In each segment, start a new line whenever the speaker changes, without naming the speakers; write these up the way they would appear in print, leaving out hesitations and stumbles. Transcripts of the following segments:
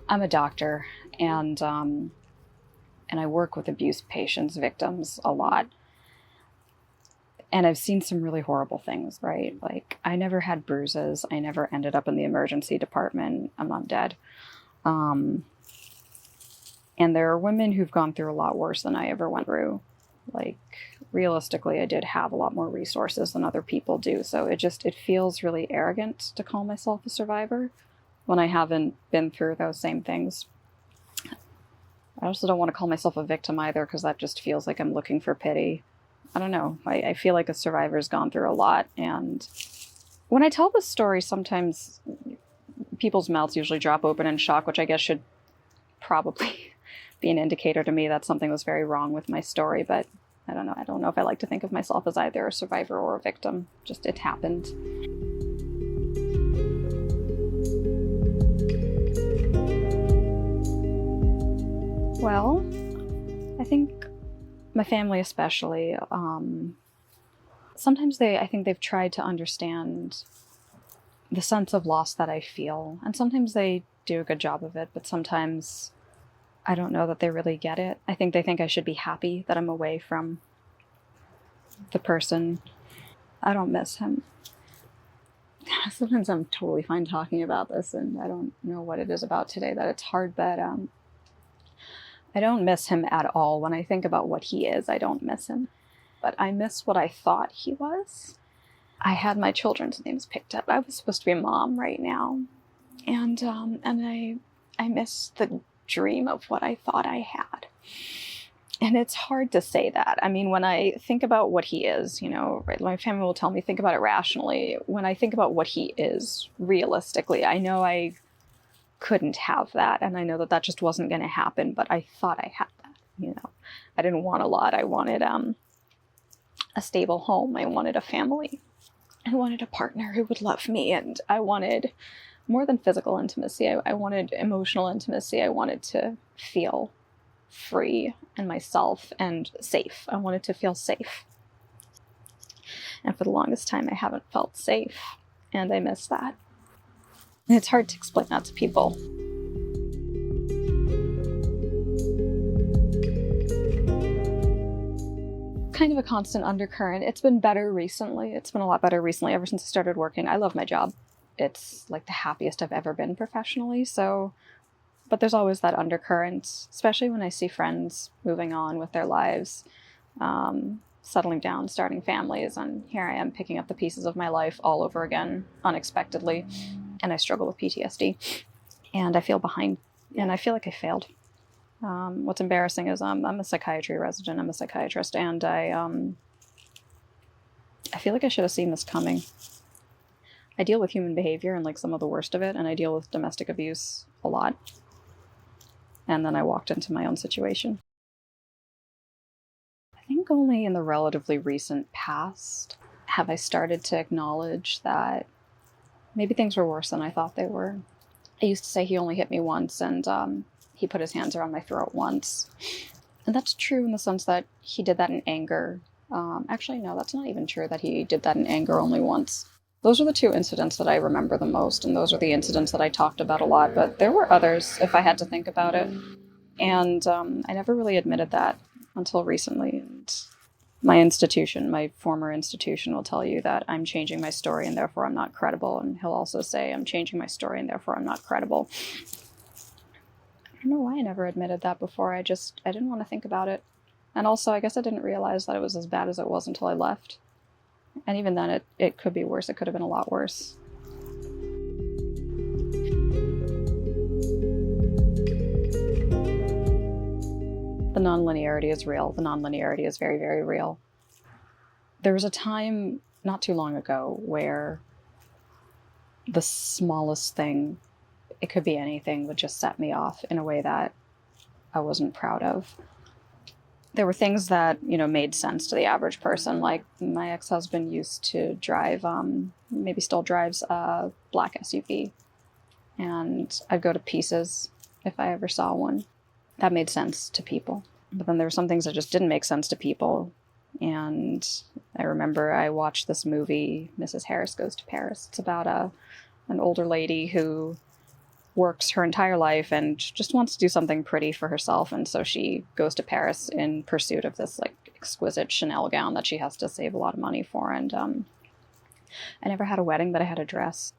I'm a doctor, and I work with abuse patients, victims a lot. And I've seen some really horrible things, right? Like, I never had bruises. I never ended up in the emergency department. I'm not dead. Um, and there are women who've gone through a lot worse than I ever went through. Like, realistically, I did have a lot more resources than other people do. So it feels really arrogant to call myself a survivor when I haven't been through those same things. I also don't want to call myself a victim either, because that just feels like I'm looking for pity. I don't know. I feel like a survivor's gone through a lot. And when I tell this story, sometimes people's mouths usually drop open in shock, which I guess should probably be an indicator to me that something was very wrong with my story. But I don't know. I don't know if I like to think of myself as either a survivor or a victim. Just it happened. Well, I think my family especially, sometimes I think they've tried to understand the sense of loss that I feel. And sometimes they do a good job of it, but sometimes I don't know that they really get it. I think they think I should be happy that I'm away from the person. I don't miss him. Sometimes I'm totally fine talking about this, and I don't know what it is about today that it's hard, but I don't miss him at all. When I think about what he is, I don't miss him. But I miss what I thought he was. I had my children's names picked up. I was supposed to be a mom right now. And I miss the dream of what I thought I had. And it's hard to say that. I mean, when I think about what he is, right, my family will tell me, think about it rationally. When I think about what he is, realistically, I know I couldn't have that, and I know that just wasn't going to happen, but I thought I had that. I didn't want a lot. I wanted a stable home. I wanted a family. I wanted a partner who would love me, and I wanted more than physical intimacy. I wanted emotional intimacy. I wanted to feel free in myself and safe. I wanted to feel safe. And for the longest time, I haven't felt safe, and I miss that. And it's hard to explain that to people. Kind of a constant undercurrent. It's been better recently. It's been a lot better recently, ever since I started working. I love my job. It's like the happiest I've ever been professionally. But there's always that undercurrent, especially when I see friends moving on with their lives, settling down, starting families, and here I am picking up the pieces of my life all over again, unexpectedly. And I struggle with PTSD, and I feel behind, and I feel like I failed. What's embarrassing is I'm a psychiatry resident. I'm a psychiatrist, and I feel like I should have seen this coming. I deal with human behavior and like some of the worst of it, and I deal with domestic abuse a lot. And then I walked into my own situation. I think only in the relatively recent past have I started to acknowledge that maybe things were worse than I thought they were. I used to say he only hit me once, and he put his hands around my throat once. And that's true in the sense that he did that in anger. Actually, no, that's not even true that he did that in anger only once. Those are the two incidents that I remember the most, and those are the incidents that I talked about a lot, but there were others if I had to think about it. And I never really admitted that until recently. And my institution, my former institution, will tell you that I'm changing my story and therefore I'm not credible. And he'll also say I'm changing my story and therefore I'm not credible. I don't know why I never admitted that before. I didn't want to think about it. And also, I guess I didn't realize that it was as bad as it was until I left. And even then, it could be worse. It could have been a lot worse. The nonlinearity is real. The nonlinearity is very, very real. There was a time not too long ago where the smallest thing, it could be anything, would just set me off in a way that I wasn't proud of. There were things that, made sense to the average person. Like my ex-husband used to drive, maybe still drives, a black SUV. And I'd go to pieces if I ever saw one. That made sense to people. But then there were some things that just didn't make sense to people. And I remember I watched this movie, Mrs. Harris Goes to Paris. It's about an older lady who works her entire life and just wants to do something pretty for herself. And so she goes to Paris in pursuit of this like exquisite Chanel gown that she has to save a lot of money for. And I never had a wedding, but I had a dress.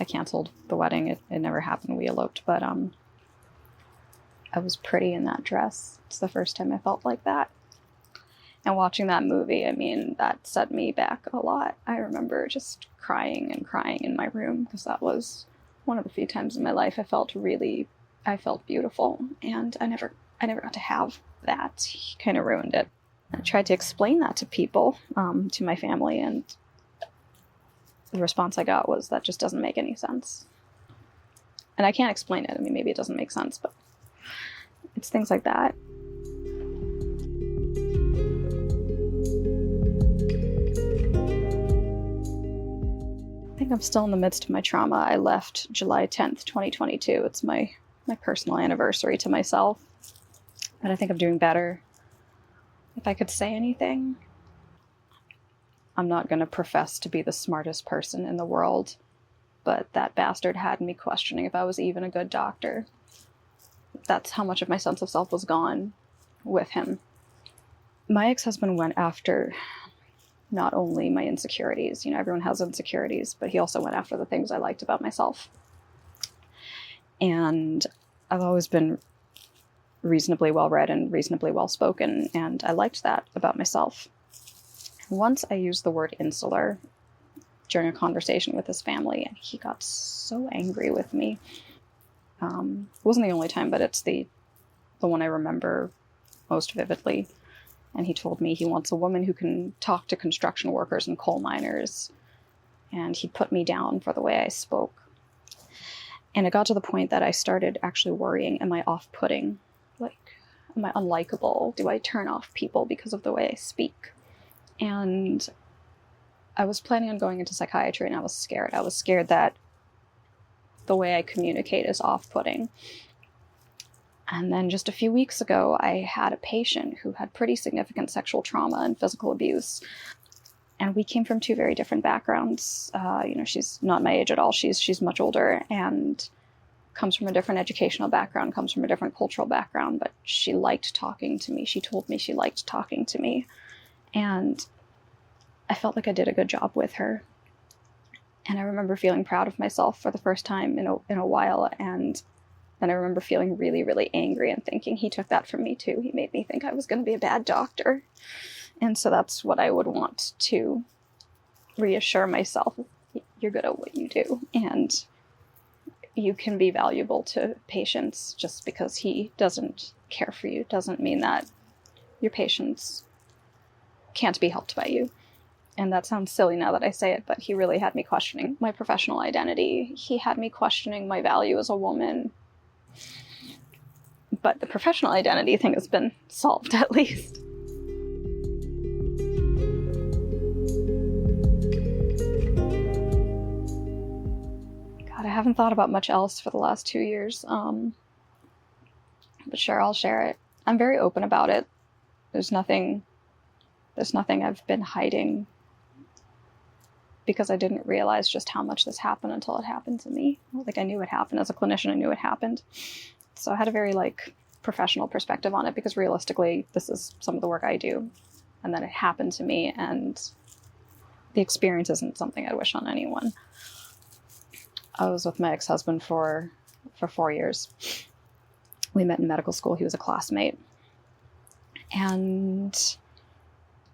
I canceled the wedding. It never happened. We eloped, but I was pretty in that dress. It's the first time I felt like that. And watching that movie, I mean, that set me back a lot. I remember just crying and crying in my room because that was one of the few times in my life I felt beautiful, and I never got to have that. He kind of ruined it. I tried to explain that to people, to my family, and the response I got was, that just doesn't make any sense. And I can't explain it. I mean, maybe it doesn't make sense, but it's things like that. I think I'm still in the midst of my trauma. I left July 10th, 2022. It's my personal anniversary to myself. And I think I'm doing better. If I could say anything, I'm not going to profess to be the smartest person in the world, but that bastard had me questioning if I was even a good doctor. That's how much of my sense of self was gone with him. My ex-husband went after not only my insecurities, everyone has insecurities, but he also went after the things I liked about myself. And I've always been reasonably well-read and reasonably well-spoken, and I liked that about myself. Once I used the word insular during a conversation with his family, and he got so angry with me. It wasn't the only time, but it's the one I remember most vividly. And he told me he wants a woman who can talk to construction workers and coal miners. And he put me down for the way I spoke. And it got to the point that I started actually worrying, am I off-putting? Like, am I unlikable? Do I turn off people because of the way I speak? And I was planning on going into psychiatry, and I was scared. I was scared that the way I communicate is off-putting. And then just a few weeks ago, I had a patient who had pretty significant sexual trauma and physical abuse. And we came from two very different backgrounds. She's not my age at all. She's much older and comes from a different educational background, comes from a different cultural background, but she liked talking to me. She told me she liked talking to me. And I felt like I did a good job with her. And I remember feeling proud of myself for the first time in a while. And then I remember feeling really, really angry and thinking, he took that from me too. He made me think I was going to be a bad doctor. And so that's what I would want to reassure myself. You're good at what you do. And you can be valuable to patients. Just because he doesn't care for you doesn't mean that your patients can't be helped by you. And that sounds silly now that I say it, but he really had me questioning my professional identity. He had me questioning my value as a woman. But the professional identity thing has been solved, at least. God, I haven't thought about much else for the last 2 years. But sure, I'll share it. I'm very open about it. There's nothing I've been hiding, because I didn't realize just how much this happened until it happened to me. Like, I knew it happened. As a clinician, I knew it happened. So I had a very, professional perspective on it, because realistically, this is some of the work I do. And then it happened to me, and the experience isn't something I wish on anyone. I was with my ex-husband for 4 years. We met in medical school. He was a classmate. And it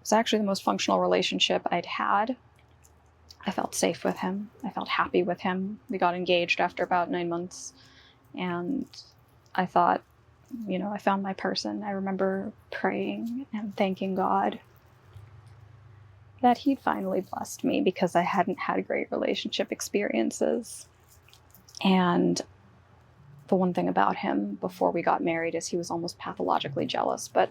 was actually the most functional relationship I'd had. I felt safe with him. I felt happy with him. We got engaged after about 9 months. And I thought, I found my person. I remember praying and thanking God that he'd finally blessed me, because I hadn't had great relationship experiences. And the one thing about him before we got married is he was almost pathologically jealous. But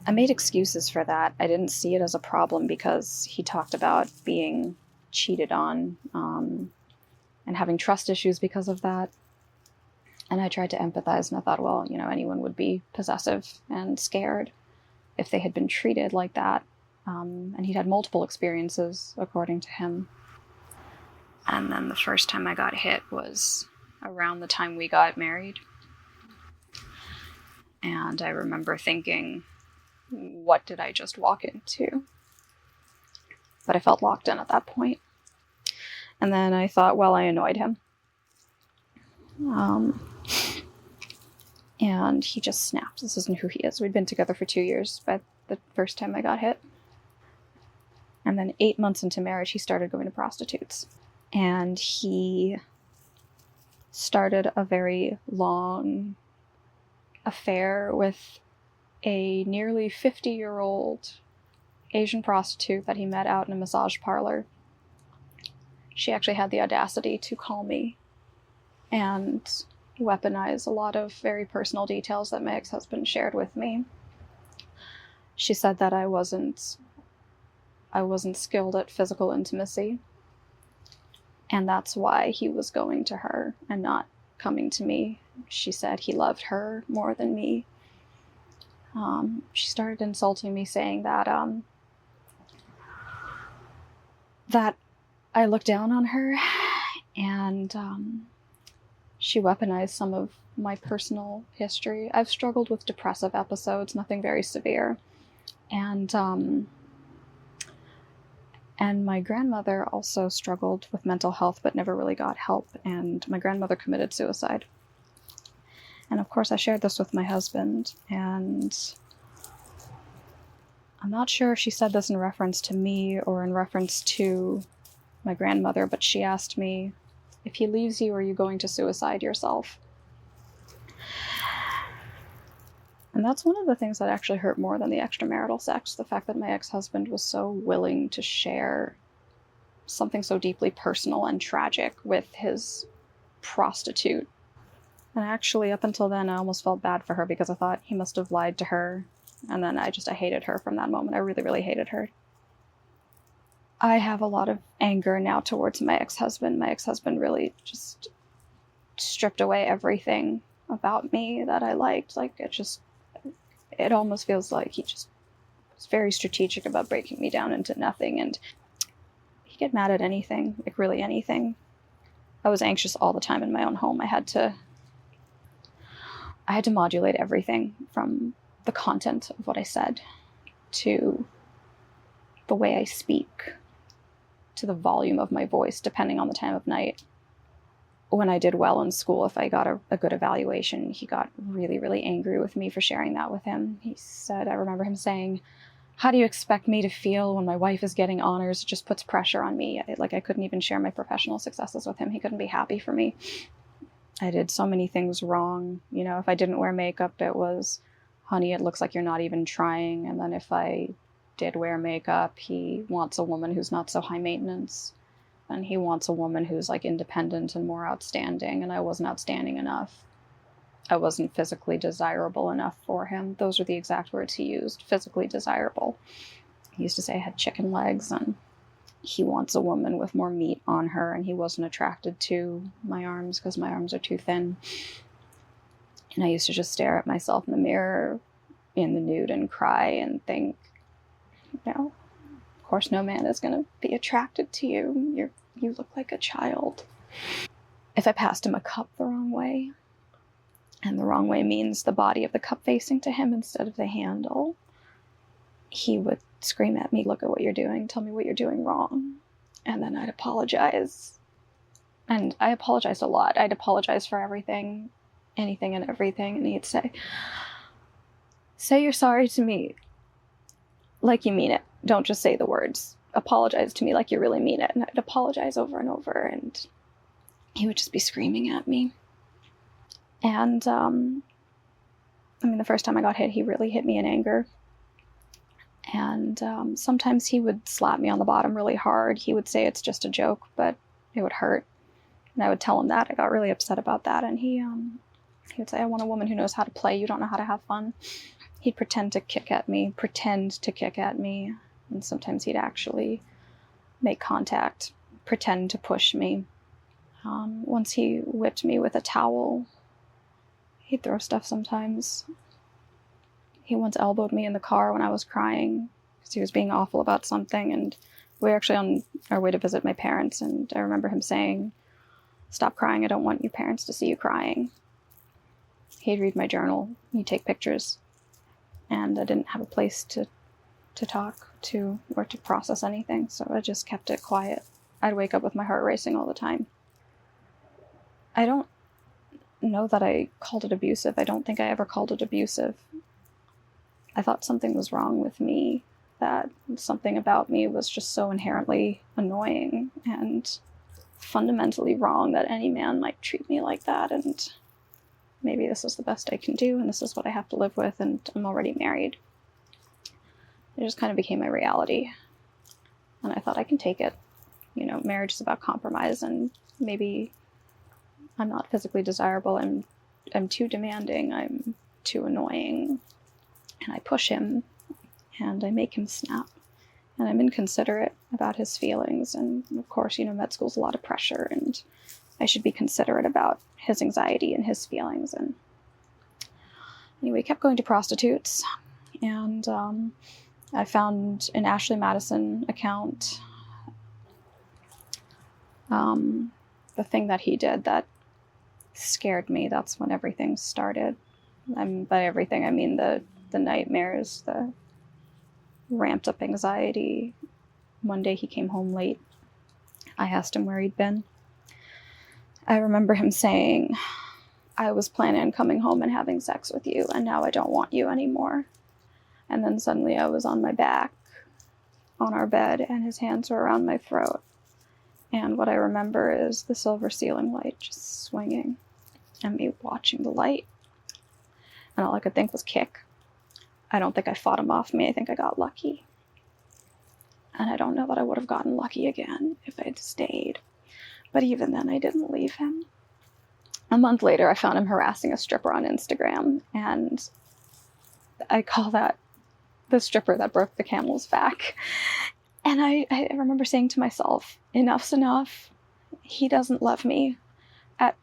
I made excuses for that. I didn't see it as a problem, because he talked about being cheated on and having trust issues because of that. And I tried to empathize, and I thought, well, anyone would be possessive and scared if they had been treated like that. And he'd had multiple experiences, according to him. And then the first time I got hit was around the time we got married. And I remember thinking, what did I just walk into? But I felt locked in at that point. And then I thought, well, I annoyed him. And he just snapped. This isn't who he is. We'd been together for 2 years by the first time I got hit. And then 8 months into marriage, he started going to prostitutes. And he started a very long affair with a nearly 50-year-old Asian prostitute that he met out in a massage parlor. She actually had the audacity to call me and weaponize a lot of very personal details that my ex-husband shared with me. She said that I wasn't skilled at physical intimacy, and that's why he was going to her and not coming to me. She said he loved her more than me. She started insulting me, saying that that I looked down on her, and she weaponized some of my personal history. I've struggled with depressive episodes, nothing very severe. And my grandmother also struggled with mental health, but never really got help. And my grandmother committed suicide. And of course, I shared this with my husband. And I'm not sure if she said this in reference to me or in reference to my grandmother, but she asked me, if he leaves you, are you going to suicide yourself? And that's one of the things that actually hurt more than the extramarital sex, the fact that my ex-husband was so willing to share something so deeply personal and tragic with his prostitute. And actually, up until then, I almost felt bad for her because I thought he must have lied to her. And then I hated her from that moment. I really, really hated her. I have a lot of anger now towards my ex-husband. My ex-husband really just stripped away everything about me that I liked. Like, it almost feels like he just was very strategic about breaking me down into nothing. And he'd get mad at anything, like really anything. I was anxious all the time in my own home. I had to modulate everything, from the content of what I said to the way I speak, to the volume of my voice, depending on the time of night. When I did well in school, if I got a good evaluation, he got really, really angry with me for sharing that with him. He said, I remember him saying, how do you expect me to feel when my wife is getting honors? It just puts pressure on me. I couldn't even share my professional successes with him. He couldn't be happy for me. I did so many things wrong. You know, if I didn't wear makeup, it was, honey, it looks like you're not even trying. And then if I did wear makeup, he wants a woman who's not so high maintenance. And he wants a woman who's like independent and more outstanding. And I wasn't outstanding enough. I wasn't physically desirable enough for him. Those are the exact words he used, physically desirable. He used to say I had chicken legs, and he wants a woman with more meat on her, and he wasn't attracted to my arms because my arms are too thin. And I used to just stare at myself in the mirror in the nude and cry and think, you know, of course no man is going to be attracted to you. You look like a child. If I passed him a cup the wrong way, and the wrong way means the body of the cup facing to him instead of the handle, he would scream at me, look at what you're doing, tell me what you're doing wrong. And then I'd apologize. And I apologized a lot. I'd apologize for everything, anything and everything. And he'd say you're sorry to me like you mean it. Don't just say the words. Apologize to me like you really mean it. And I'd apologize over and over, and he would just be screaming at me. And, the first time I got hit, he really hit me in anger. And sometimes he would slap me on the bottom really hard. He would say it's just a joke, but it would hurt. And I would tell him that. I got really upset about that. And he would say, I want a woman who knows how to play. You don't know how to have fun. He'd pretend to kick at me. And sometimes he'd actually make contact, pretend to push me. Once he whipped me with a towel. He'd throw stuff sometimes. He once elbowed me in the car when I was crying because he was being awful about something. And we were actually on our way to visit my parents. And I remember him saying, Stop crying. I don't want your parents to see you crying. He'd read my journal. He'd take pictures. And I didn't have a place to talk to or to process anything, so I just kept it quiet. I'd wake up with my heart racing all the time. I don't know that I called it abusive. I don't think I ever called it abusive. I thought something was wrong with me, that something about me was just so inherently annoying and fundamentally wrong that any man might treat me like that, and maybe this is the best I can do, and this is what I have to live with, and I'm already married. It just kind of became my reality. And I thought, I can take it. You know, marriage is about compromise, and maybe I'm not physically desirable, I'm too demanding, I'm too annoying, and I push him, and I make him snap, and I'm inconsiderate about his feelings, and of course, you know, med school's a lot of pressure, and I should be considerate about his anxiety and his feelings. And anyway, kept going to prostitutes, and I found an Ashley Madison account. The thing that he did that scared me, that's when everything started. By everything, I mean the nightmares, the ramped up anxiety. One day he came home late. I asked him where he'd been. I remember him saying, I was planning on coming home and having sex with you, and now I don't want you anymore. And then suddenly I was on my back, on our bed, and his hands were around my throat. And what I remember is the silver ceiling light just swinging, and me watching the light. And all I could think was kick. I don't think I fought him off me. I think I got lucky. And I don't know that I would have gotten lucky again if I'd stayed. But even then, I didn't leave him. A month later, I found him harassing a stripper on Instagram, and I call that the stripper that broke the camel's back. And I remember saying to myself, enough's enough. He doesn't love me. At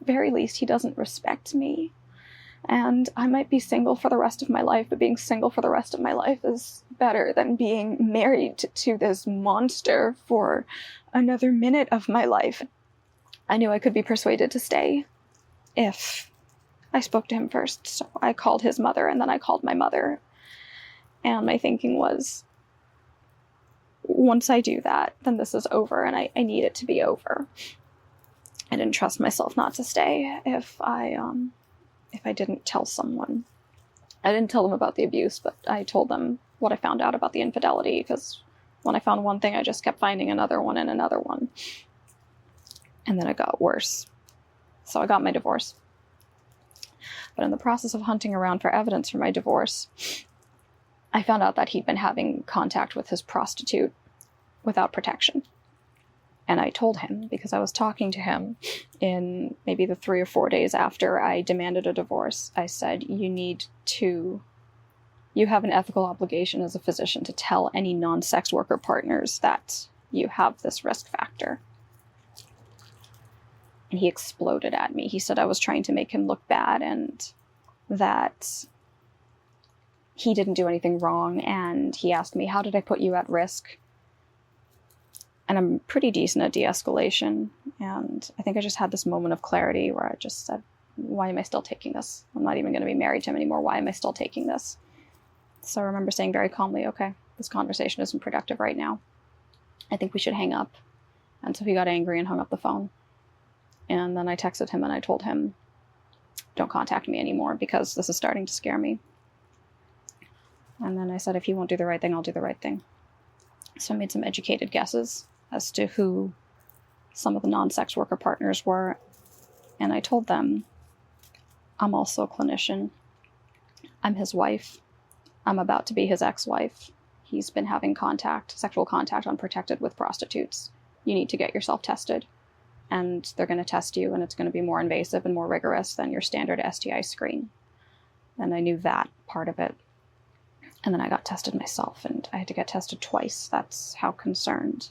very least, he doesn't respect me. And I might be single for the rest of my life, but being single for the rest of my life is better than being married to this monster for another minute of my life. I knew I could be persuaded to stay if I spoke to him first. So I called his mother, and then I called my mother. And my thinking was, once I do that, then this is over, and I need it to be over. I didn't trust myself not to stay if I didn't tell someone. I didn't tell them about the abuse, but I told them what I found out about the infidelity, because when I found one thing, I just kept finding another one and another one. And then it got worse. So I got my divorce. But in the process of hunting around for evidence for my divorce, I found out that he'd been having contact with his prostitute without protection. And I told him, because I was talking to him in maybe the 3 or 4 days after I demanded a divorce. I said, you have an ethical obligation as a physician to tell any non-sex worker partners that you have this risk factor. And he exploded at me. He said I was trying to make him look bad, and that he didn't do anything wrong. And he asked me, how did I put you at risk? And I'm pretty decent at de-escalation. And I think I just had this moment of clarity where I just said, why am I still taking this? I'm not even going to be married to him anymore. Why am I still taking this? So I remember saying very calmly, okay, this conversation isn't productive right now. I think we should hang up. And so he got angry and hung up the phone. And then I texted him and I told him, don't contact me anymore because this is starting to scare me. And then I said, if he won't do the right thing, I'll do the right thing. So I made some educated guesses as to who some of the non-sex worker partners were. And I told them, I'm also a clinician. I'm his wife. I'm about to be his ex-wife. He's been having sexual contact unprotected with prostitutes. You need to get yourself tested. And they're going to test you, and it's going to be more invasive and more rigorous than your standard STI screen. And I knew that part of it. And then I got tested myself, and I had to get tested twice. That's how concerned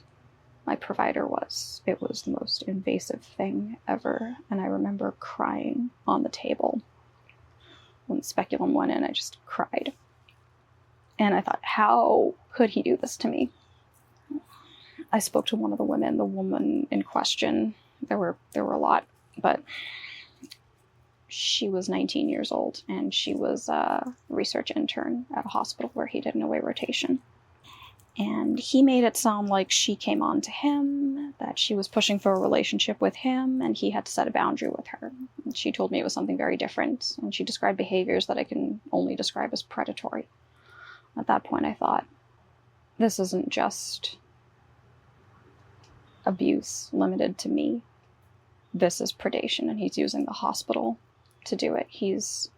my provider was. It was the most invasive thing ever. And I remember crying on the table. When the speculum went in, I just cried. And I thought, how could he do this to me? I spoke to one of the women, the woman in question. There were a lot, but she was 19 years old, and she was a research intern at a hospital where he did an away rotation. And he made it sound like she came on to him, that she was pushing for a relationship with him, and he had to set a boundary with her. And she told me it was something very different, and she described behaviors that I can only describe as predatory. At that point, I thought, this isn't just abuse limited to me. This is predation, and he's using the hospital to do it. He's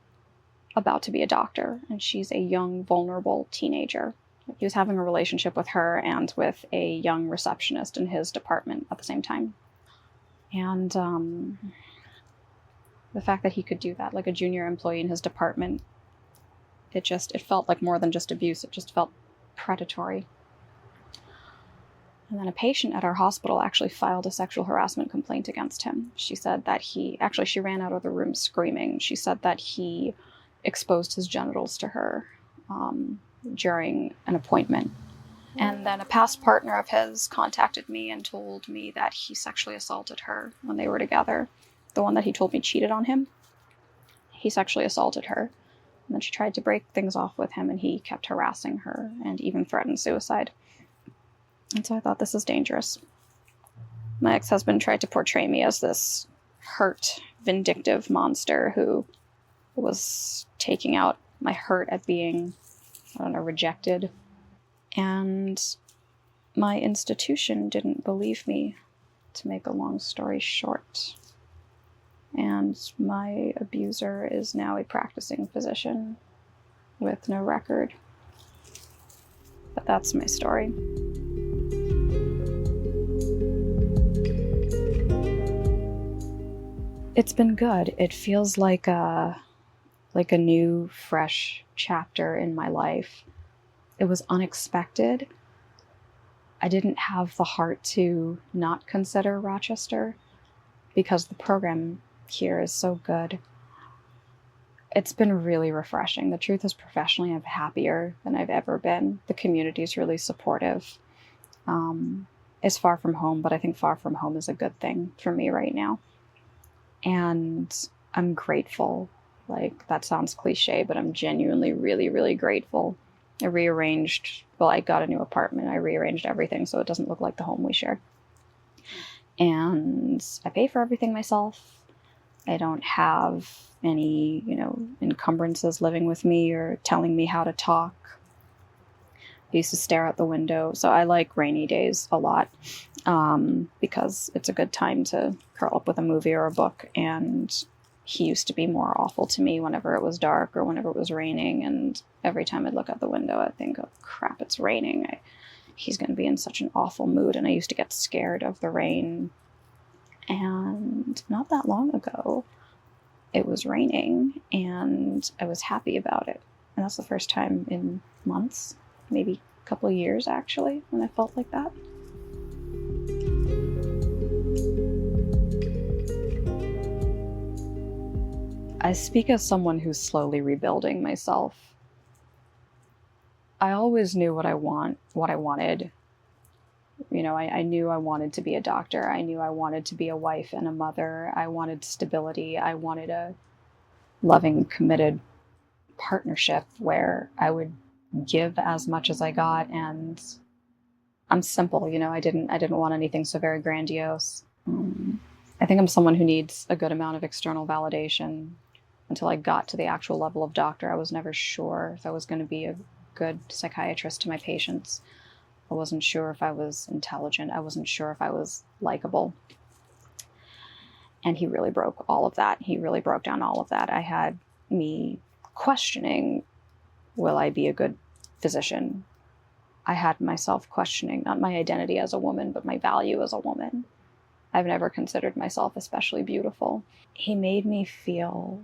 about to be a doctor, and she's a young, vulnerable teenager. He was having a relationship with her and with a young receptionist in his department at the same time. And the fact that he could do that, like a junior employee in his department, it felt like more than just abuse. It just felt predatory. And then a patient at our hospital actually filed a sexual harassment complaint against him. She said that she ran out of the room screaming. She said that he exposed his genitals to her during an appointment. And then a past partner of his contacted me and told me that he sexually assaulted her when they were together. The one that he told me cheated on him, he sexually assaulted her. And then she tried to break things off with him, and he kept harassing her and even threatened suicide. And so I thought, this is dangerous. My ex-husband tried to portray me as this hurt, vindictive monster who was taking out my hurt at being, rejected. And my institution didn't believe me, to make a long story short. And my abuser is now a practicing physician with no record. But that's my story. It's been good. It feels like a new, fresh chapter in my life. It was unexpected. I didn't have the heart to not consider Rochester because the program here is so good. It's been really refreshing. The truth is, professionally, I'm happier than I've ever been. The community is really supportive. It's far from home, but I think far from home is a good thing for me right now. And I'm grateful. Like, that sounds cliche, but I'm genuinely really, really grateful. I got a new apartment. I rearranged everything so it doesn't look like the home we share. And I pay for everything myself. I don't have any, encumbrances living with me or telling me how to talk. I used to stare out the window. So I like rainy days a lot because it's a good time to curl up with a movie or a book. And he used to be more awful to me whenever it was dark or whenever it was raining. And every time I'd look out the window, I'd think, oh, crap, it's raining. He's going to be in such an awful mood. And I used to get scared of the rain. And not that long ago, it was raining and I was happy about it. And that's the first time in months, maybe a couple of years actually, when I felt like that. I speak as someone who's slowly rebuilding myself. I always knew what I wanted. I knew I wanted to be a doctor. I knew I wanted to be a wife and a mother. I wanted stability. I wanted a loving, committed partnership where I would give as much as I got. And I'm simple, I didn't want anything so very grandiose. I think I'm someone who needs a good amount of external validation. Until I got to the actual level of doctor, I was never sure if I was going to be a good psychiatrist to my patients. I wasn't sure if I was intelligent. I wasn't sure if I was likable. And he really broke all of that. He really broke down all of that. I had me questioning, will I be a good physician? I had myself questioning, not my identity as a woman, but my value as a woman. I've never considered myself especially beautiful. He made me feel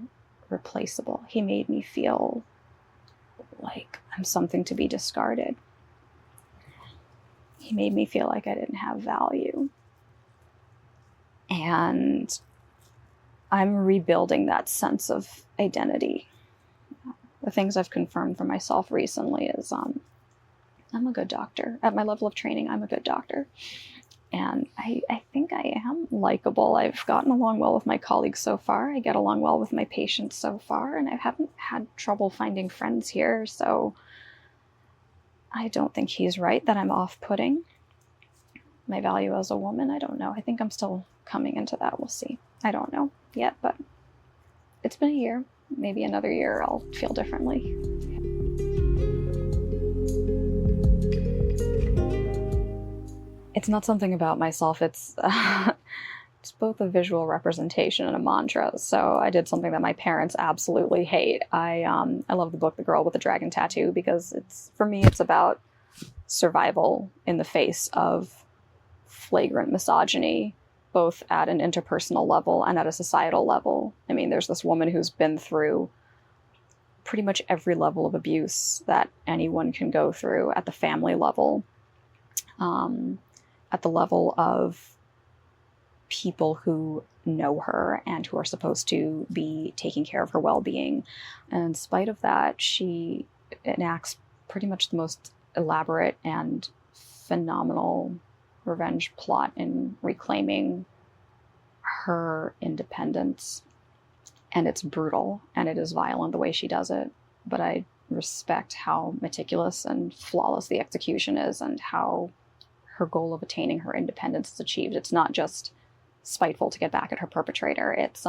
replaceable. He made me feel like I'm something to be discarded. He made me feel like I didn't have value. And I'm rebuilding that sense of identity. The things I've confirmed for myself recently is I'm a good doctor. At my level of training, I'm a good doctor. And I think I am likable. I've gotten along well with my colleagues so far. I get along well with my patients so far, and I haven't had trouble finding friends here, so I don't think he's right that I'm off-putting. My value as a woman, I don't know. I think I'm still coming into that. We'll see. I don't know yet, but it's been a year. Maybe another year I'll feel differently. It's not something about myself. It's it's both a visual representation and a mantra. So I did something that my parents absolutely hate. I love the book The Girl with the Dragon Tattoo, because for me it's about survival in the face of flagrant misogyny, both at an interpersonal level and at a societal level. I mean, there's this woman who's been through pretty much every level of abuse that anyone can go through, at the family level, at the level of people who know her and who are supposed to be taking care of her well-being. And in spite of that, she enacts pretty much the most elaborate and phenomenal revenge plot in reclaiming her independence. And it's brutal and it is violent the way she does it. But I respect how meticulous and flawless the execution is, and how her goal of attaining her independence is achieved. It's not just spiteful to get back at her perpetrator. It's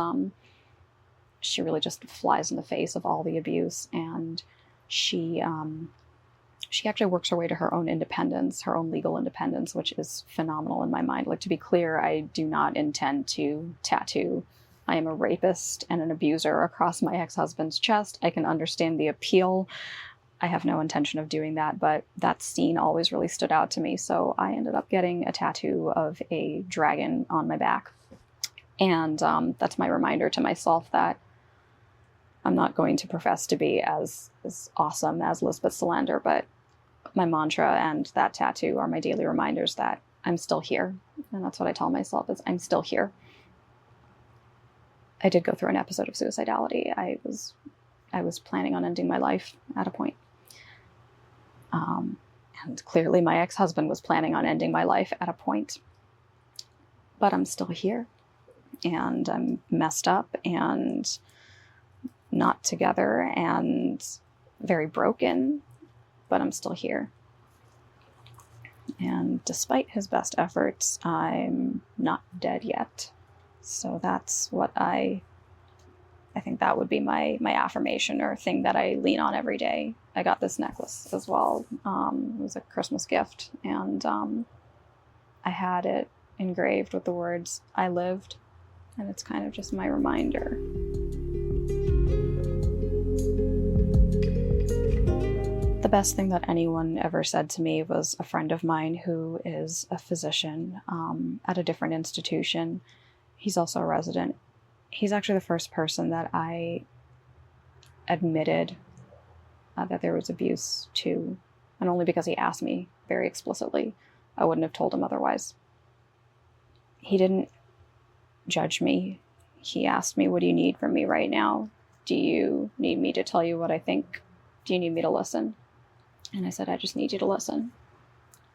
she really just flies in the face of all the abuse, and she actually works her way to her own independence, her own legal independence, which is phenomenal in my mind. Like, to be clear, I do not intend to tattoo "I am a rapist and an abuser" across my ex-husband's chest. I can understand the appeal. I have no intention of doing that, but that scene always really stood out to me. So I ended up getting a tattoo of a dragon on my back. And that's my reminder to myself that I'm not going to profess to be as awesome as Lisbeth Salander, but my mantra and that tattoo are my daily reminders that I'm still here. And that's what I tell myself, is I'm still here. I did go through an episode of suicidality. I was planning on ending my life at a point. And clearly my ex-husband was planning on ending my life at a point. But I'm still here. And I'm messed up and not together and very broken, but I'm still here. And despite his best efforts, I'm not dead yet. So that's what I think that would be my affirmation, or thing that I lean on every day. I got this necklace as well. It was a Christmas gift, and I had it engraved with the words, "I lived," and it's kind of just my reminder. The best thing that anyone ever said to me was a friend of mine who is a physician at a different institution. He's also a resident. He's actually the first person that I admitted that there was abuse to, and only because he asked me very explicitly. I wouldn't have told him otherwise. He didn't judge me. He asked me, "What do you need from me right now? Do you need me to tell you what I think? Do you need me to listen?" And I said, "I just need you to listen.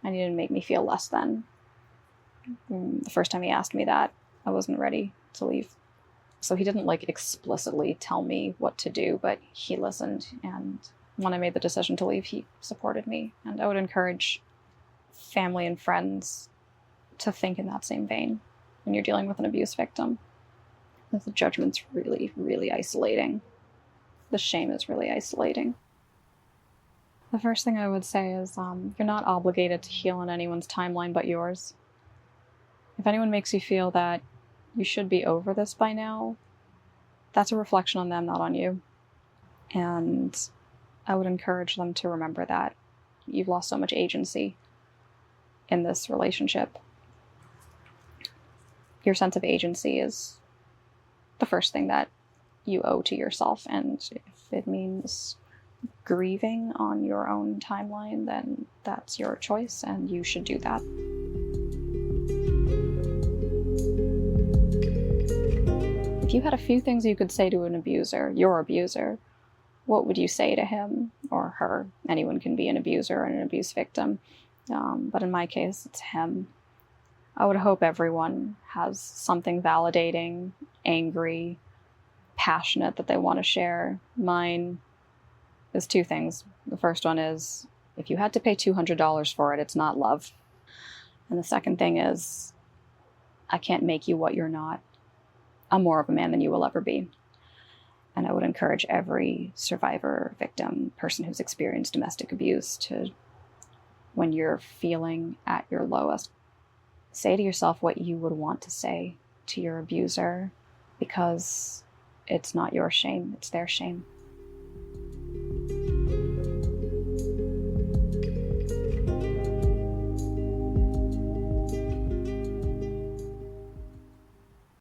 I need you to make me feel less than." The first time he asked me that, I wasn't ready to leave. So he didn't explicitly tell me what to do, but he listened. And when I made the decision to leave, he supported me. And I would encourage family and friends to think in that same vein when you're dealing with an abuse victim. The judgment's really, really isolating. The shame is really isolating. The first thing I would say is you're not obligated to heal on anyone's timeline but yours. If anyone makes you feel that you should be over this by now, that's a reflection on them, not on you. And I would encourage them to remember that you've lost so much agency in this relationship. Your sense of agency is the first thing that you owe to yourself, and if it means grieving on your own timeline, then that's your choice and you should do that. If you had a few things you could say to an abuser, your abuser, what would you say to him or her? Anyone can be an abuser and an abuse victim, but in my case, it's him. I would hope everyone has something validating, angry, passionate that they want to share. Mine is two things. The first one is, if you had to pay $200 for it, it's not love. And the second thing is, I can't make you what you're not. I'm more of a man than you will ever be. And I would encourage every survivor, victim, person who's experienced domestic abuse to, when you're feeling at your lowest, say to yourself what you would want to say to your abuser, because it's not your shame, it's their shame.